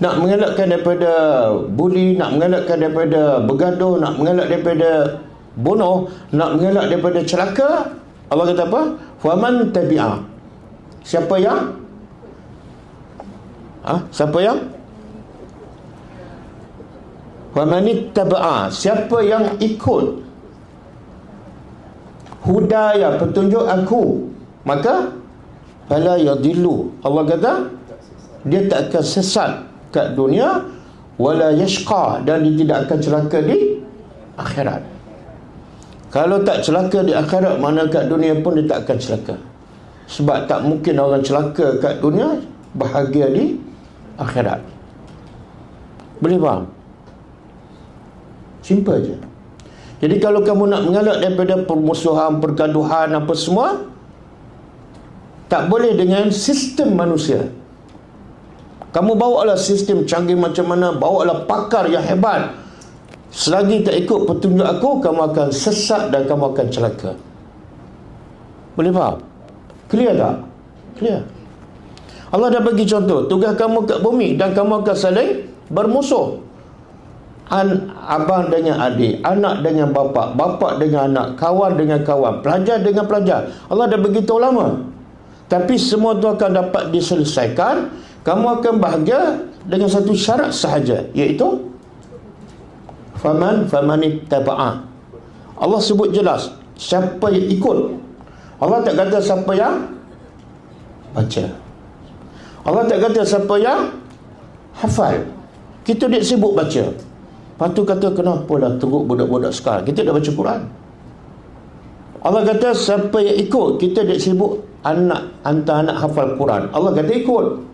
nak mengelakkan daripada buli, nak mengelakkan daripada bergaduh, nak mengelak daripada bunuh, nak mengelak daripada celaka, Allah kata apa? Faman tabi'a. Siapa yang faman tabi'a, siapa yang ikut hudaya, petunjuk aku, maka fala yadillu, Allah kata dia tak akan sesat kat dunia, wala yashqa, dan dia tidak akan celaka di akhirat. Kalau tak celaka di akhirat, mana kat dunia pun dia tak akan celaka. Sebab tak mungkin orang celaka kat dunia bahagia di akhirat. Boleh faham? Simple je. Jadi kalau kamu nak mengelak daripada permusuhan, pergaduhan, apa semua, tak boleh dengan sistem manusia. Kamu bawalah sistem canggih macam mana, bawalah pakar yang hebat, selagi tak ikut petunjuk aku, kamu akan sesat dan kamu akan celaka. Boleh faham? Clear tak? Clear. Allah dah bagi contoh, tugas kamu kat bumi dan kamu akan saling bermusuh. Abang dengan adik, anak dengan bapa, bapa dengan anak, kawan dengan kawan, pelajar dengan pelajar. Allah dah beritahu lama. Tapi semua tu akan dapat diselesaikan. Kamu akan bahagia dengan satu syarat sahaja, iaitu faman ittaba'a. Allah sebut jelas siapa yang ikut. Allah tak kata siapa yang baca. Allah tak kata siapa yang hafal. Kita dia sibuk baca. Lepas tu kata, kenapa lah teruk budak-budak sekarang, kita dah baca Quran. Allah kata siapa yang ikut, kita dia sibuk hantar anak hafal Quran. Allah kata ikut.